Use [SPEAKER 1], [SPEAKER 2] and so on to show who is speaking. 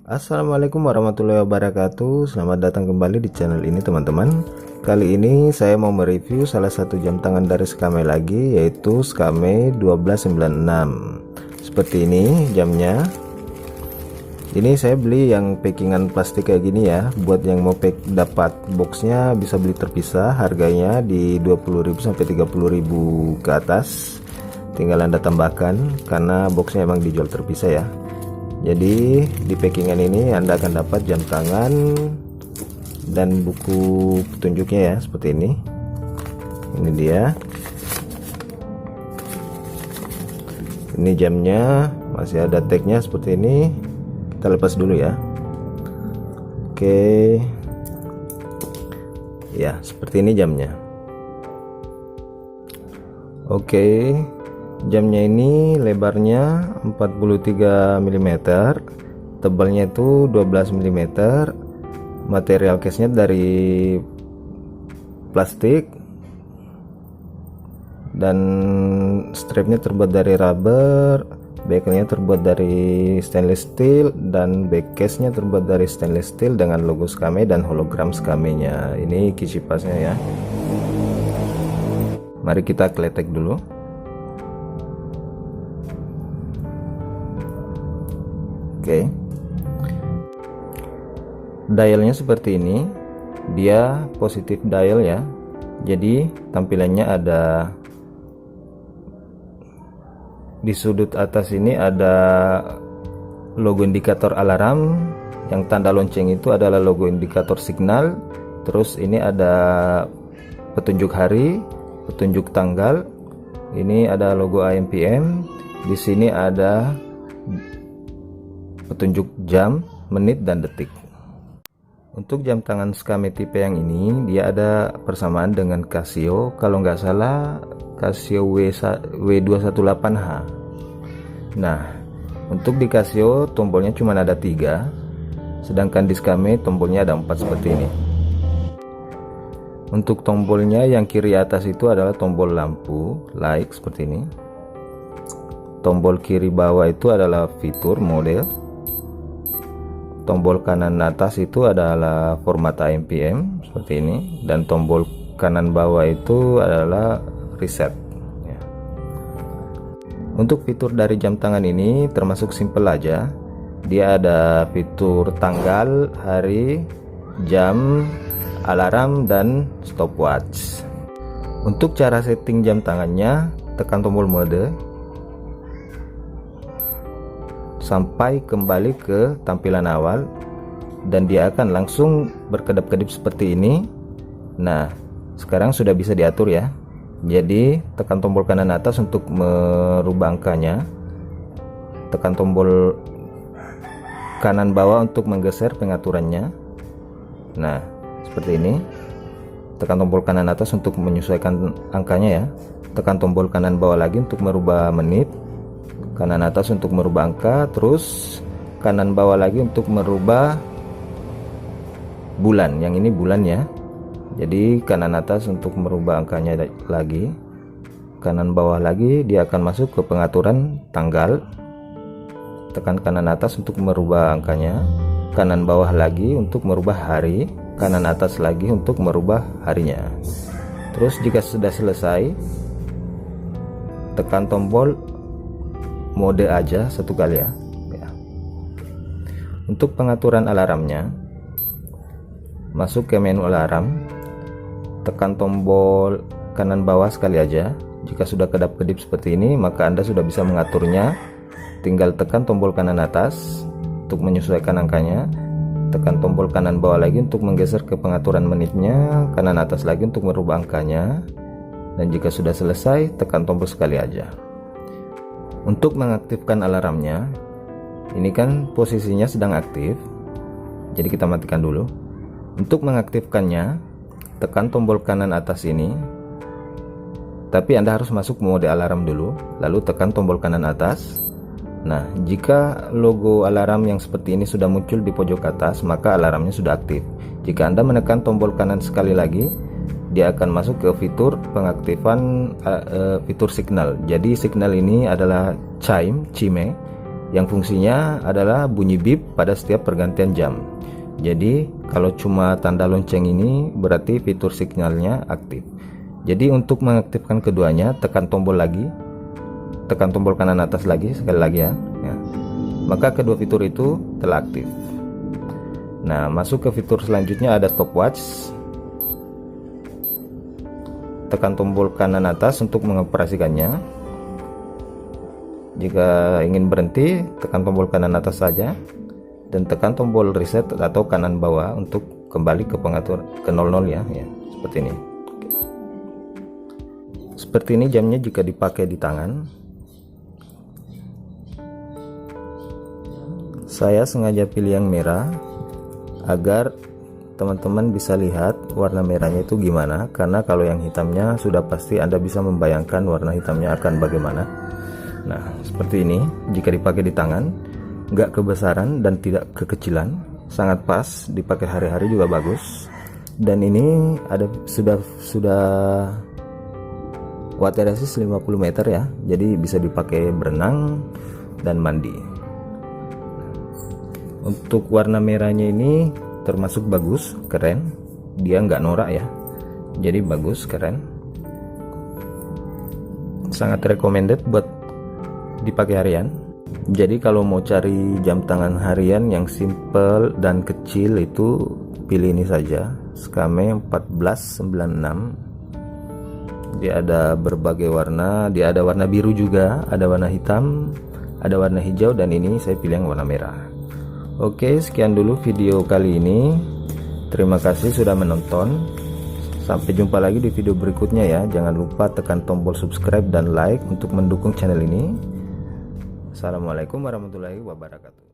[SPEAKER 1] Assalamualaikum warahmatullahi wabarakatuh. Selamat datang kembali di channel ini teman-teman. Kali ini saya mau mereview salah satu jam tangan dari Skame lagi, yaitu Skame 1296. Seperti ini jamnya. Ini saya beli yang packingan plastik kayak gini ya. Buat yang mau dapat boxnya bisa beli terpisah. Harganya di 20.000 sampai 30.000 ke atas. Tinggal Anda tambahkan karena boxnya emang dijual terpisah ya. Jadi di packingan ini Anda akan dapat jam tangan dan buku petunjuknya ya, seperti ini. Ini dia. Ini jamnya, masih ada tagnya seperti ini. Kita lepas dulu ya. Oke. Ya, seperti ini jamnya. Oke. Jamnya ini lebarnya 43 mm, tebalnya itu 12 mm, material case-nya dari plastik, dan strapnya terbuat dari rubber, bekelnya terbuat dari stainless steel, dan back case-nya terbuat dari stainless steel dengan logo Skame dan hologram Skame-nya. Ini kisi pasnya ya. Mari kita kletek dulu. Oke, dialnya seperti ini, dia positif dial ya. Jadi tampilannya ada di sudut atas ini ada logo indikator alarm, yang tanda lonceng itu adalah logo indikator signal. Terus ini ada petunjuk hari, petunjuk tanggal, ini ada logo AM/PM, di sini ada petunjuk jam, menit, dan detik. Untuk jam tangan Skame tipe yang ini dia ada persamaan dengan Casio, kalau nggak salah Casio W218H. Nah, untuk di Casio tombolnya cuma ada 3, sedangkan di Skame tombolnya ada 4 seperti ini. Untuk tombolnya yang kiri atas itu adalah tombol lampu light seperti ini. Tombol kiri bawah itu adalah fitur model. Tombol kanan atas itu adalah format AM/PM seperti ini, dan tombol kanan bawah itu adalah reset ya. Untuk fitur dari jam tangan ini termasuk simple aja. Dia ada fitur tanggal, hari, jam, alarm, dan stopwatch. Untuk cara setting jam tangannya, tekan tombol mode sampai kembali ke tampilan awal, dan dia akan langsung berkedap-kedip seperti ini. Nah, sekarang sudah bisa diatur ya. Jadi tekan tombol kanan atas untuk merubah angkanya, tekan tombol kanan bawah untuk menggeser pengaturannya. Nah, seperti ini. Tekan tombol kanan atas untuk menyesuaikan angkanya ya, tekan tombol kanan bawah lagi untuk merubah menit, kanan atas untuk merubah angka, terus kanan bawah lagi untuk merubah bulan. Yang ini bulan ya. Jadi kanan atas untuk merubah angkanya lagi, kanan bawah lagi dia akan masuk ke pengaturan tanggal. Tekan kanan atas untuk merubah angkanya, kanan bawah lagi untuk merubah hari, kanan atas lagi untuk merubah harinya. Terus jika sudah selesai, tekan tombol mode aja satu kali ya. Untuk pengaturan alarmnya, masuk ke menu alarm, tekan tombol kanan bawah sekali aja. Jika sudah kedap-kedip seperti ini, maka Anda sudah bisa mengaturnya. Tinggal tekan tombol kanan atas untuk menyesuaikan angkanya, tekan tombol kanan bawah lagi untuk menggeser ke pengaturan menitnya, kanan atas lagi untuk merubah angkanya, dan jika sudah selesai tekan tombol sekali aja. Untuk mengaktifkan alarmnya, ini kan posisinya sedang aktif, jadi kita matikan dulu. Untuk mengaktifkannya, tekan tombol kanan atas ini, tapi Anda harus masuk mode alarm dulu, lalu tekan tombol kanan atas. Nah, jika logo alarm yang seperti ini sudah muncul di pojok atas, maka alarmnya sudah aktif. Jika Anda menekan tombol kanan sekali lagi, dia akan masuk ke fitur pengaktifan fitur signal. Jadi signal ini adalah chime, yang fungsinya adalah bunyi bip pada setiap pergantian jam. Jadi kalau cuma tanda lonceng ini berarti fitur sinyalnya aktif. Jadi untuk mengaktifkan keduanya, tekan tombol lagi, tekan tombol kanan atas lagi sekali lagi ya. Maka kedua fitur itu telah aktif. Nah, masuk ke fitur selanjutnya ada stopwatch. Tekan tombol kanan atas untuk mengoperasikannya. Jika ingin berhenti, tekan tombol kanan atas saja dan tekan tombol reset atau kanan bawah untuk kembali ke pengatur ke 00 ya, seperti ini. Seperti ini jamnya jika dipakai di tangan. Saya sengaja pilih yang merah agar teman-teman bisa lihat warna merahnya itu gimana, karena kalau yang hitamnya sudah pasti Anda bisa membayangkan warna hitamnya akan bagaimana. Nah, seperti ini jika dipakai di tangan, nggak kebesaran dan tidak kekecilan, sangat pas dipakai hari-hari juga bagus. Dan ini ada sudah watt resist 50 meter ya, jadi bisa dipakai berenang dan mandi. Untuk warna merahnya ini termasuk bagus, keren, dia nggak norak ya, jadi bagus, keren, sangat recommended buat dipakai harian. Jadi kalau mau cari jam tangan harian yang simple dan kecil itu pilih ini saja, Skame 1496. Dia ada berbagai warna, dia ada warna biru juga, ada warna hitam, ada warna hijau, dan ini saya pilih yang warna merah. Oke, sekian dulu video kali ini. Terima kasih sudah menonton. Sampai jumpa lagi di video berikutnya ya. Jangan lupa tekan tombol subscribe dan like untuk mendukung channel ini. Assalamualaikum warahmatullahi wabarakatuh.